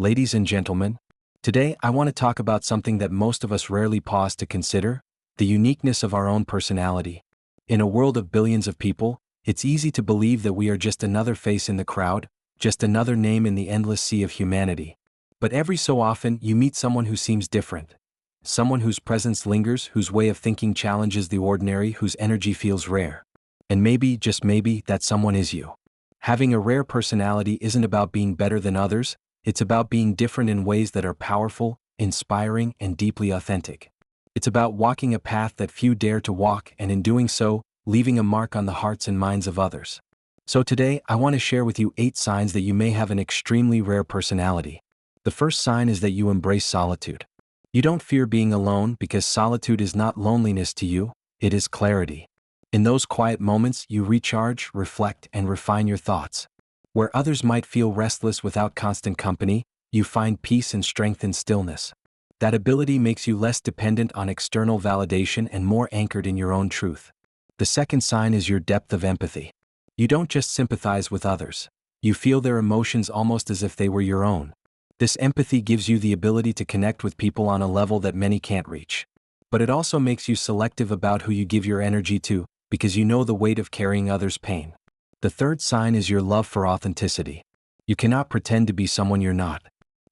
Ladies and gentlemen, today I want to talk about something that most of us rarely pause to consider: the uniqueness of our own personality. In a world of billions of people, it's easy to believe that we are just another face in the crowd, just another name in the endless sea of humanity. But every so often you meet someone who seems different. Someone whose presence lingers, whose way of thinking challenges the ordinary, whose energy feels rare. And maybe, just maybe, that someone is you. Having a rare personality isn't about being better than others, it's about being different in ways that are powerful, inspiring, and deeply authentic. It's about walking a path that few dare to walk, and in doing so, leaving a mark on the hearts and minds of others. So today, I want to share with you 8 signs that you may have an extremely rare personality. The first sign is that you embrace solitude. You don't fear being alone because solitude is not loneliness to you, it is clarity. In those quiet moments, you recharge, reflect, and refine your thoughts. Where others might feel restless without constant company, you find peace and strength in stillness. That ability makes you less dependent on external validation and more anchored in your own truth. The second sign is your depth of empathy. You don't just sympathize with others. You feel their emotions almost as if they were your own. This empathy gives you the ability to connect with people on a level that many can't reach. But it also makes you selective about who you give your energy to, because you know the weight of carrying others' pain. The third sign is your love for authenticity. You cannot pretend to be someone you're not.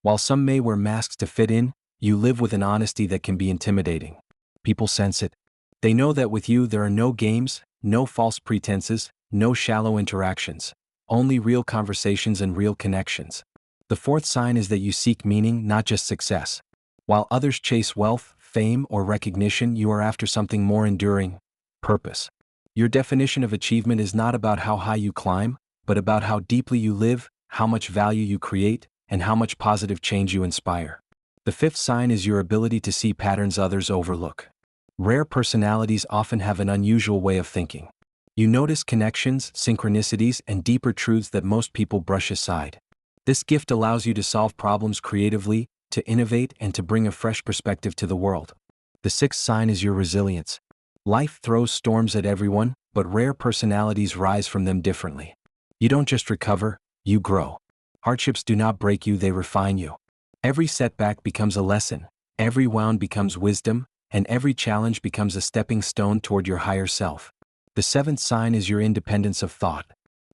While some may wear masks to fit in, you live with an honesty that can be intimidating. People sense it. They know that with you there are no games, no false pretenses, no shallow interactions, only real conversations and real connections. The fourth sign is that you seek meaning, not just success. While others chase wealth, fame, or recognition, you are after something more enduring: purpose. Your definition of achievement is not about how high you climb, but about how deeply you live, how much value you create, and how much positive change you inspire. The fifth sign is your ability to see patterns others overlook. Rare personalities often have an unusual way of thinking. You notice connections, synchronicities, and deeper truths that most people brush aside. This gift allows you to solve problems creatively, to innovate, and to bring a fresh perspective to the world. The sixth sign is your resilience. Life throws storms at everyone, but rare personalities rise from them differently. You don't just recover, you grow. Hardships do not break you, they refine you. Every setback becomes a lesson, every wound becomes wisdom, and every challenge becomes a stepping stone toward your higher self. The seventh sign is your independence of thought.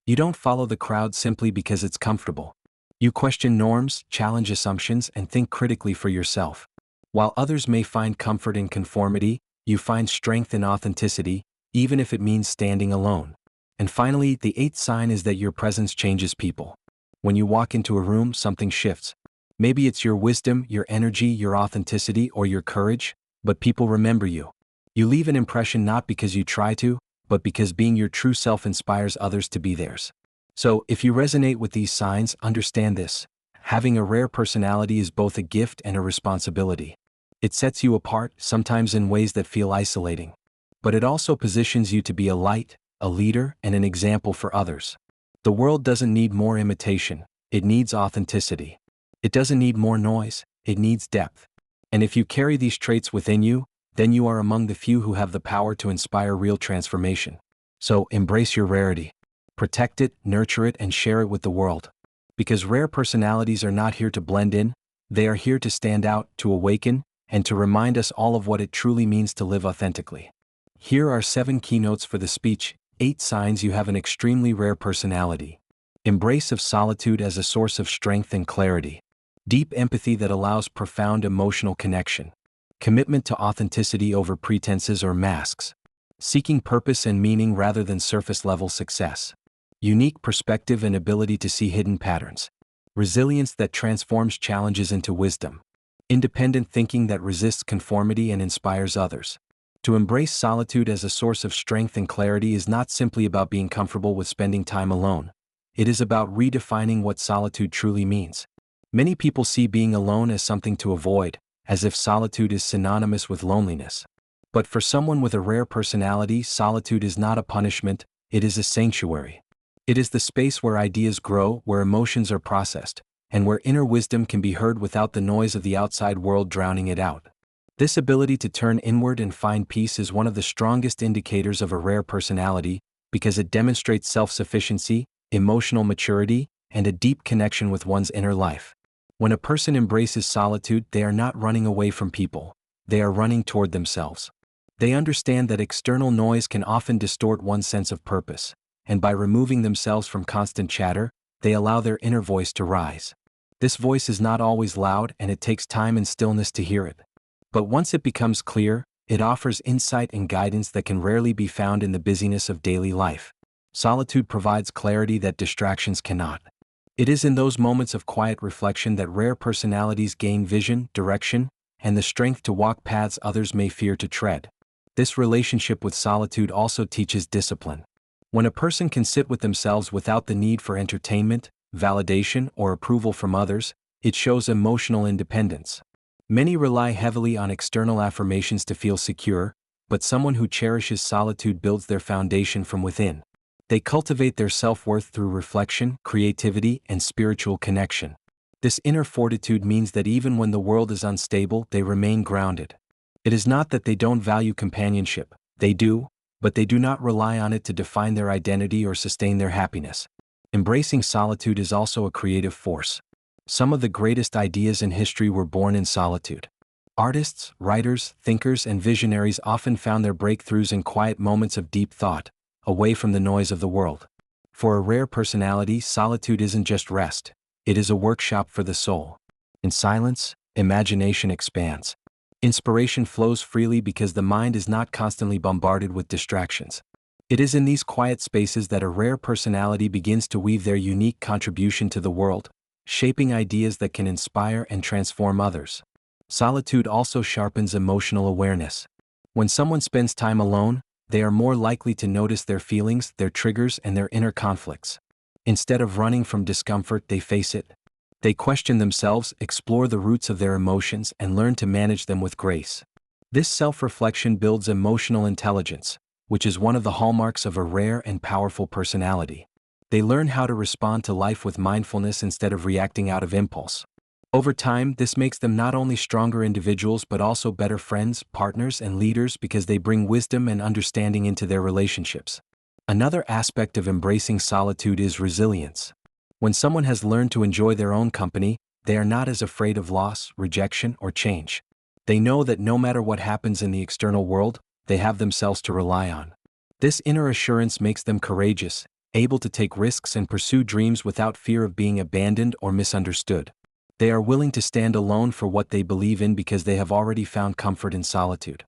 You don't follow the crowd simply because it's comfortable. You question norms, challenge assumptions, and think critically for yourself. While others may find comfort in conformity, you find strength in authenticity, even if it means standing alone. And finally, the eighth sign is that your presence changes people. When you walk into a room, something shifts. Maybe it's your wisdom, your energy, your authenticity, or your courage, but people remember you. You leave an impression not because you try to, but because being your true self inspires others to be theirs. So, if you resonate with these signs, understand this: having a rare personality is both a gift and a responsibility. It sets you apart, sometimes in ways that feel isolating. But it also positions you to be a light, a leader, and an example for others. The world doesn't need more imitation, it needs authenticity. It doesn't need more noise, it needs depth. And if you carry these traits within you, then you are among the few who have the power to inspire real transformation. So embrace your rarity. Protect it, nurture it, and share it with the world. Because rare personalities are not here to blend in, they are here to stand out, to awaken, and to remind us all of what it truly means to live authentically. Here are 7 keynotes for the speech: 8 signs you have an extremely rare personality. Embrace of solitude as a source of strength and clarity. Deep empathy that allows profound emotional connection. Commitment to authenticity over pretenses or masks. Seeking purpose and meaning rather than surface-level success. Unique perspective and ability to see hidden patterns. Resilience that transforms challenges into wisdom. Independent thinking that resists conformity and inspires others. To embrace solitude as a source of strength and clarity is not simply about being comfortable with spending time alone. It is about redefining what solitude truly means. Many people see being alone as something to avoid, as if solitude is synonymous with loneliness. But for someone with a rare personality, solitude is not a punishment, it is a sanctuary. It is the space where ideas grow, where emotions are processed, and where inner wisdom can be heard without the noise of the outside world drowning it out. This ability to turn inward and find peace is one of the strongest indicators of a rare personality, because it demonstrates self-sufficiency, emotional maturity, and a deep connection with one's inner life. When a person embraces solitude, they are not running away from people. They are running toward themselves. They understand that external noise can often distort one's sense of purpose, and by removing themselves from constant chatter, they allow their inner voice to rise. This voice is not always loud, and it takes time and stillness to hear it. But once it becomes clear, it offers insight and guidance that can rarely be found in the busyness of daily life. Solitude provides clarity that distractions cannot. It is in those moments of quiet reflection that rare personalities gain vision, direction, and the strength to walk paths others may fear to tread. This relationship with solitude also teaches discipline. When a person can sit with themselves without the need for entertainment, validation, or approval from others, it shows emotional independence. Many rely heavily on external affirmations to feel secure, but someone who cherishes solitude builds their foundation from within. They cultivate their self-worth through reflection, creativity, and spiritual connection. This inner fortitude means that even when the world is unstable, they remain grounded. It is not that they don't value companionship, they do, but they do not rely on it to define their identity or sustain their happiness. Embracing solitude is also a creative force. Some of the greatest ideas in history were born in solitude. Artists, writers, thinkers, and visionaries often found their breakthroughs in quiet moments of deep thought, away from the noise of the world. For a rare personality, solitude isn't just rest, it is a workshop for the soul. In silence, imagination expands. Inspiration flows freely because the mind is not constantly bombarded with distractions. It is in these quiet spaces that a rare personality begins to weave their unique contribution to the world, shaping ideas that can inspire and transform others. Solitude also sharpens emotional awareness. When someone spends time alone, they are more likely to notice their feelings, their triggers, and their inner conflicts. Instead of running from discomfort, they face it. They question themselves, explore the roots of their emotions, and learn to manage them with grace. This self-reflection builds emotional intelligence, which is one of the hallmarks of a rare and powerful personality. They learn how to respond to life with mindfulness instead of reacting out of impulse. Over time, this makes them not only stronger individuals but also better friends, partners, and leaders because they bring wisdom and understanding into their relationships. Another aspect of embracing solitude is resilience. When someone has learned to enjoy their own company, they are not as afraid of loss, rejection, or change. They know that no matter what happens in the external world, they have themselves to rely on. This inner assurance makes them courageous, able to take risks and pursue dreams without fear of being abandoned or misunderstood. They are willing to stand alone for what they believe in because they have already found comfort in solitude.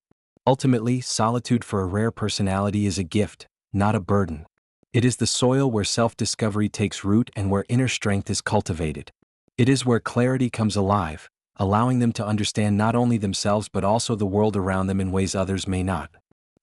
Ultimately, solitude for a rare personality is a gift, not a burden. It is the soil where self-discovery takes root and where inner strength is cultivated. It is where clarity comes alive, allowing them to understand not only themselves but also the world around them in ways others may not.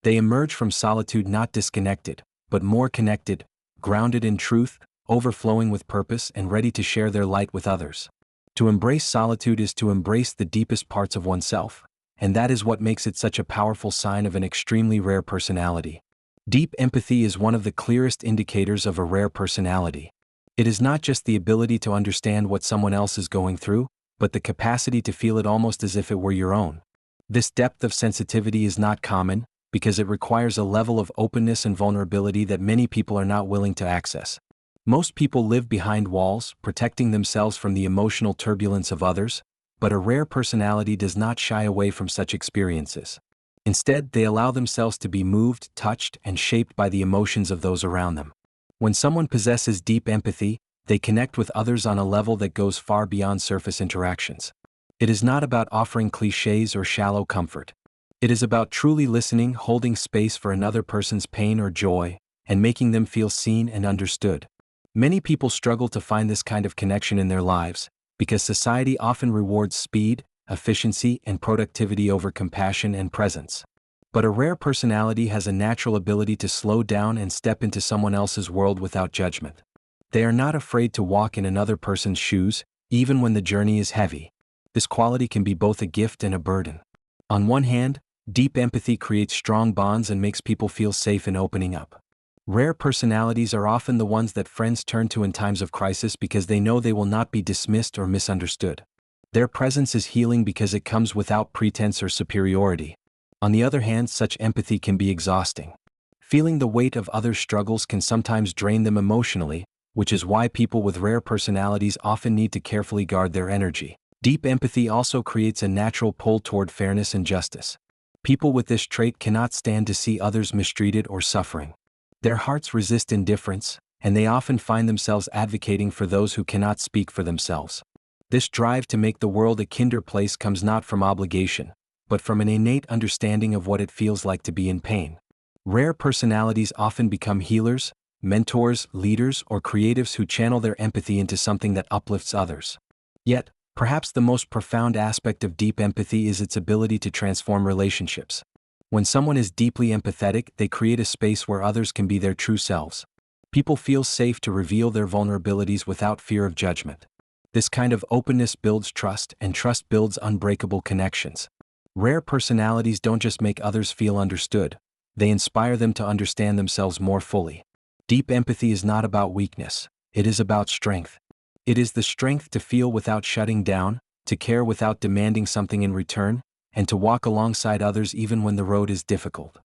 They emerge from solitude not disconnected, but more connected, grounded in truth, overflowing with purpose, and ready to share their light with others. To embrace solitude is to embrace the deepest parts of oneself, and that is what makes it such a powerful sign of an extremely rare personality. Deep empathy is one of the clearest indicators of a rare personality. It is not just the ability to understand what someone else is going through, but the capacity to feel it almost as if it were your own. This depth of sensitivity is not common, because it requires a level of openness and vulnerability that many people are not willing to access. Most people live behind walls, protecting themselves from the emotional turbulence of others, but a rare personality does not shy away from such experiences. Instead, they allow themselves to be moved, touched, and shaped by the emotions of those around them. When someone possesses deep empathy, they connect with others on a level that goes far beyond surface interactions. It is not about offering cliches or shallow comfort. It is about truly listening, holding space for another person's pain or joy, and making them feel seen and understood. Many people struggle to find this kind of connection in their lives, because society often rewards speed, efficiency, and productivity over compassion and presence. But a rare personality has a natural ability to slow down and step into someone else's world without judgment. They are not afraid to walk in another person's shoes, even when the journey is heavy. This quality can be both a gift and a burden. On one hand, deep empathy creates strong bonds and makes people feel safe in opening up. Rare personalities are often the ones that friends turn to in times of crisis because they know they will not be dismissed or misunderstood. Their presence is healing because it comes without pretense or superiority. On the other hand, such empathy can be exhausting. Feeling the weight of others' struggles can sometimes drain them emotionally, which is why people with rare personalities often need to carefully guard their energy. Deep empathy also creates a natural pull toward fairness and justice. People with this trait cannot stand to see others mistreated or suffering. Their hearts resist indifference, and they often find themselves advocating for those who cannot speak for themselves. This drive to make the world a kinder place comes not from obligation, but from an innate understanding of what it feels like to be in pain. Rare personalities often become healers, mentors, leaders, or creatives who channel their empathy into something that uplifts others. Yet, perhaps the most profound aspect of deep empathy is its ability to transform relationships. When someone is deeply empathetic, they create a space where others can be their true selves. People feel safe to reveal their vulnerabilities without fear of judgment. This kind of openness builds trust, and trust builds unbreakable connections. Rare personalities don't just make others feel understood, they inspire them to understand themselves more fully. Deep empathy is not about weakness, it is about strength. It is the strength to feel without shutting down, to care without demanding something in return, and to walk alongside others even when the road is difficult.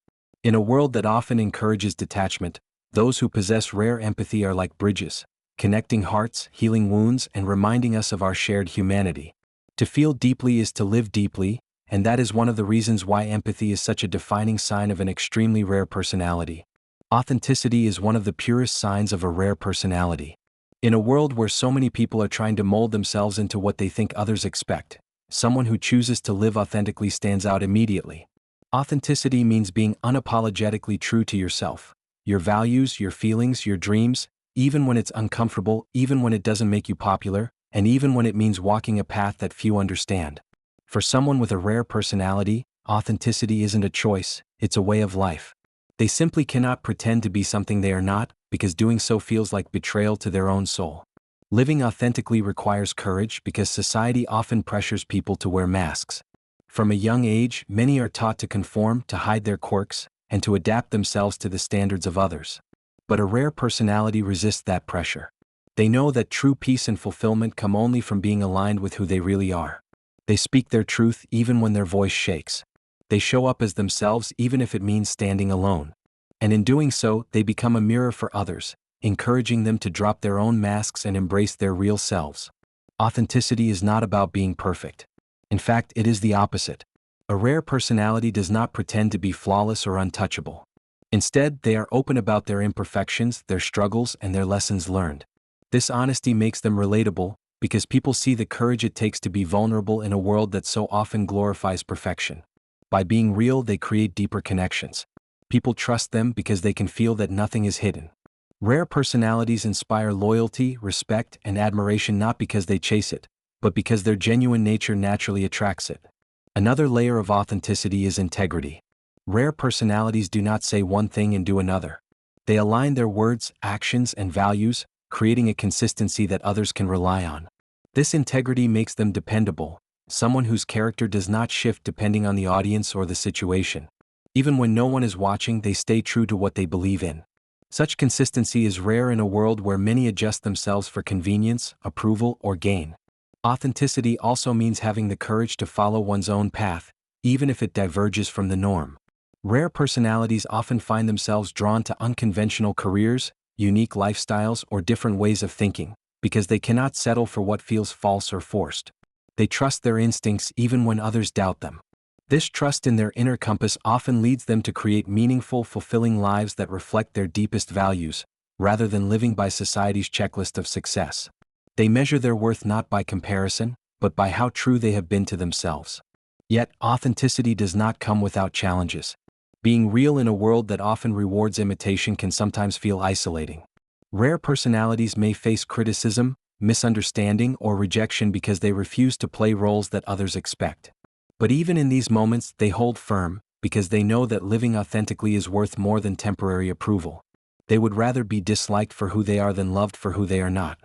In a world that often encourages detachment, those who possess rare empathy are like bridges, connecting hearts, healing wounds, and reminding us of our shared humanity. To feel deeply is to live deeply, and that is one of the reasons why empathy is such a defining sign of an extremely rare personality. Authenticity is one of the purest signs of a rare personality. In a world where so many people are trying to mold themselves into what they think others expect, someone who chooses to live authentically stands out immediately. Authenticity means being unapologetically true to yourself, your values, your feelings, your dreams, even when it's uncomfortable, even when it doesn't make you popular, and even when it means walking a path that few understand. For someone with a rare personality, authenticity isn't a choice, it's a way of life. They simply cannot pretend to be something they are not, because doing so feels like betrayal to their own soul. Living authentically requires courage because society often pressures people to wear masks. From a young age, many are taught to conform, to hide their quirks, and to adapt themselves to the standards of others. But a rare personality resists that pressure. They know that true peace and fulfillment come only from being aligned with who they really are. They speak their truth even when their voice shakes. They show up as themselves even if it means standing alone. And in doing so, they become a mirror for others, encouraging them to drop their own masks and embrace their real selves. Authenticity is not about being perfect. In fact, it is the opposite. A rare personality does not pretend to be flawless or untouchable. Instead, they are open about their imperfections, their struggles, and their lessons learned. This honesty makes them relatable, because people see the courage it takes to be vulnerable in a world that so often glorifies perfection. By being real, they create deeper connections. People trust them because they can feel that nothing is hidden. Rare personalities inspire loyalty, respect, and admiration not because they chase it, but because their genuine nature naturally attracts it. Another layer of authenticity is integrity. Rare personalities do not say one thing and do another. They align their words, actions, and values, creating a consistency that others can rely on. This integrity makes them dependable, someone whose character does not shift depending on the audience or the situation. Even when no one is watching, they stay true to what they believe in. Such consistency is rare in a world where many adjust themselves for convenience, approval, or gain. Authenticity also means having the courage to follow one's own path, even if it diverges from the norm. Rare personalities often find themselves drawn to unconventional careers, unique lifestyles, or different ways of thinking, because they cannot settle for what feels false or forced. They trust their instincts even when others doubt them. This trust in their inner compass often leads them to create meaningful, fulfilling lives that reflect their deepest values, rather than living by society's checklist of success. They measure their worth not by comparison, but by how true they have been to themselves. Yet, authenticity does not come without challenges. Being real in a world that often rewards imitation can sometimes feel isolating. Rare personalities may face criticism, misunderstanding, or rejection because they refuse to play roles that others expect. But even in these moments, they hold firm, because they know that living authentically is worth more than temporary approval. They would rather be disliked for who they are than loved for who they are not.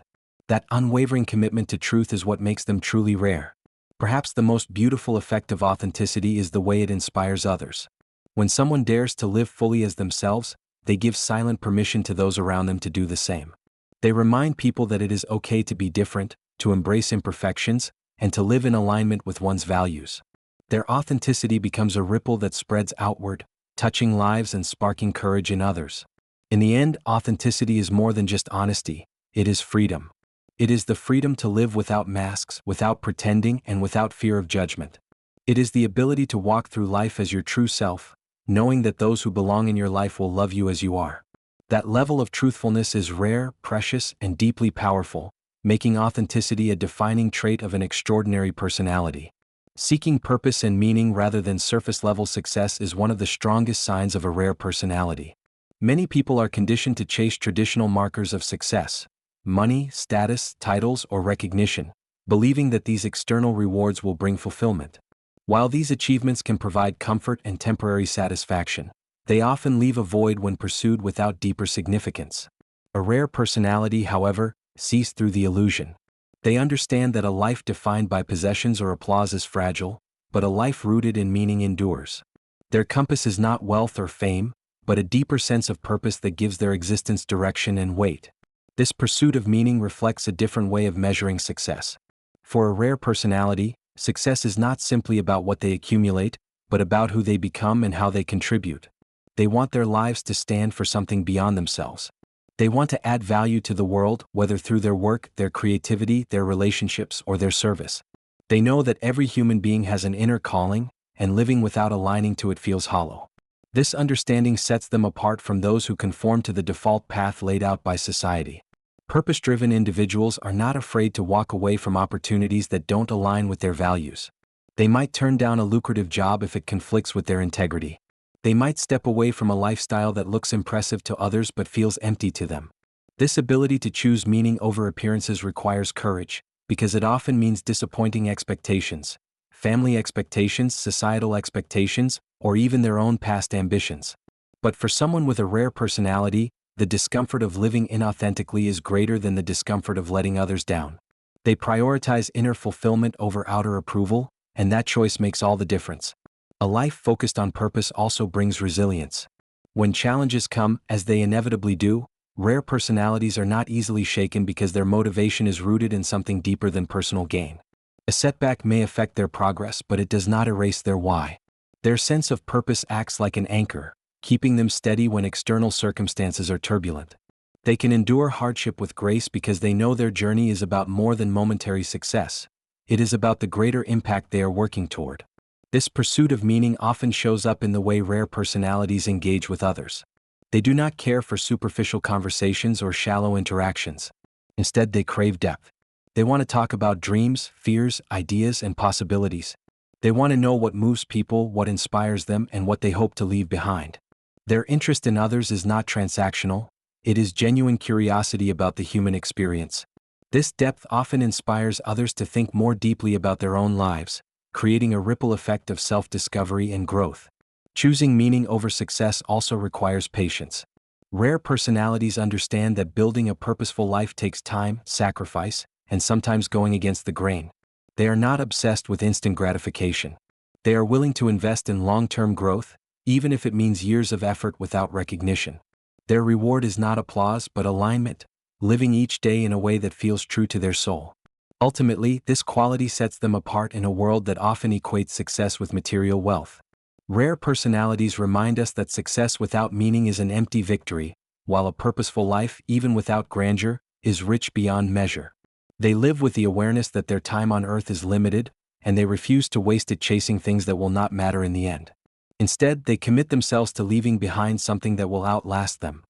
That unwavering commitment to truth is what makes them truly rare. Perhaps the most beautiful effect of authenticity is the way it inspires others. When someone dares to live fully as themselves, they give silent permission to those around them to do the same. They remind people that it is okay to be different, to embrace imperfections, and to live in alignment with one's values. Their authenticity becomes a ripple that spreads outward, touching lives and sparking courage in others. In the end, authenticity is more than just honesty, it is freedom. It is the freedom to live without masks, without pretending, and without fear of judgment. It is the ability to walk through life as your true self, knowing that those who belong in your life will love you as you are. That level of truthfulness is rare, precious, and deeply powerful, making authenticity a defining trait of an extraordinary personality. Seeking purpose and meaning rather than surface-level success is one of the strongest signs of a rare personality. Many people are conditioned to chase traditional markers of success: money, status, titles, or recognition, believing that these external rewards will bring fulfillment. While these achievements can provide comfort and temporary satisfaction, they often leave a void when pursued without deeper significance. A rare personality, however, sees through the illusion. They understand that a life defined by possessions or applause is fragile, but a life rooted in meaning endures. Their compass is not wealth or fame, but a deeper sense of purpose that gives their existence direction and weight. This pursuit of meaning reflects a different way of measuring success. For a rare personality, success is not simply about what they accumulate, but about who they become and how they contribute. They want their lives to stand for something beyond themselves. They want to add value to the world, whether through their work, their creativity, their relationships, or their service. They know that every human being has an inner calling, and living without aligning to it feels hollow. This understanding sets them apart from those who conform to the default path laid out by society. Purpose-driven individuals are not afraid to walk away from opportunities that don't align with their values. They might turn down a lucrative job if it conflicts with their integrity. They might step away from a lifestyle that looks impressive to others but feels empty to them. This ability to choose meaning over appearances requires courage, because it often means disappointing expectations, family expectations, societal expectations, or even their own past ambitions. But for someone with a rare personality, the discomfort of living inauthentically is greater than the discomfort of letting others down. They prioritize inner fulfillment over outer approval, and that choice makes all the difference. A life focused on purpose also brings resilience. When challenges come, as they inevitably do, rare personalities are not easily shaken because their motivation is rooted in something deeper than personal gain. A setback may affect their progress, but it does not erase their why. Their sense of purpose acts like an anchor, keeping them steady when external circumstances are turbulent. They can endure hardship with grace because they know their journey is about more than momentary success. It is about the greater impact they are working toward. This pursuit of meaning often shows up in the way rare personalities engage with others. They do not care for superficial conversations or shallow interactions. Instead, they crave depth. They want to talk about dreams, fears, ideas, and possibilities. They want to know what moves people, what inspires them, and what they hope to leave behind. Their interest in others is not transactional, it is genuine curiosity about the human experience. This depth often inspires others to think more deeply about their own lives, creating a ripple effect of self-discovery and growth. Choosing meaning over success also requires patience. Rare personalities understand that building a purposeful life takes time, sacrifice, and sometimes going against the grain. They are not obsessed with instant gratification. They are willing to invest in long-term growth, even if it means years of effort without recognition. Their reward is not applause but alignment, living each day in a way that feels true to their soul. Ultimately, this quality sets them apart in a world that often equates success with material wealth. Rare personalities remind us that success without meaning is an empty victory, while a purposeful life, even without grandeur, is rich beyond measure. They live with the awareness that their time on earth is limited, and they refuse to waste it chasing things that will not matter in the end. Instead, they commit themselves to leaving behind something that will outlast them: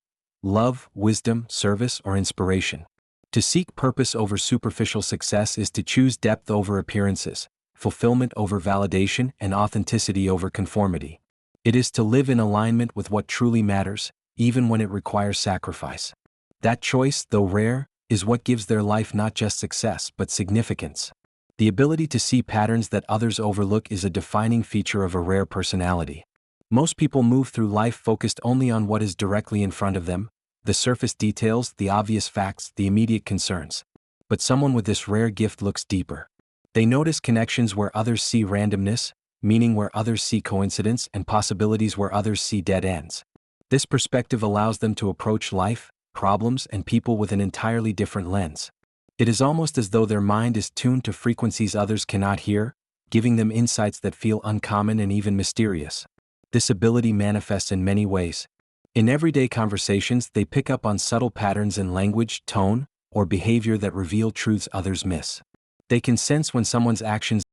love, wisdom, service, or inspiration. To seek purpose over superficial success is to choose depth over appearances, fulfillment over validation, and authenticity over conformity. It is to live in alignment with what truly matters, even when it requires sacrifice. That choice, though rare, is what gives their life not just success but significance. The ability to see patterns that others overlook is a defining feature of a rare personality. Most people move through life focused only on what is directly in front of them, the surface details, the obvious facts, the immediate concerns. But someone with this rare gift looks deeper. They notice connections where others see randomness, meaning where others see coincidence, and possibilities where others see dead ends. This perspective allows them to approach life, problems, and people with an entirely different lens. It is almost as though their mind is tuned to frequencies others cannot hear, giving them insights that feel uncommon and even mysterious. This ability manifests in many ways. In everyday conversations, they pick up on subtle patterns in language, tone, or behavior that reveal truths others miss. They can sense when someone's actions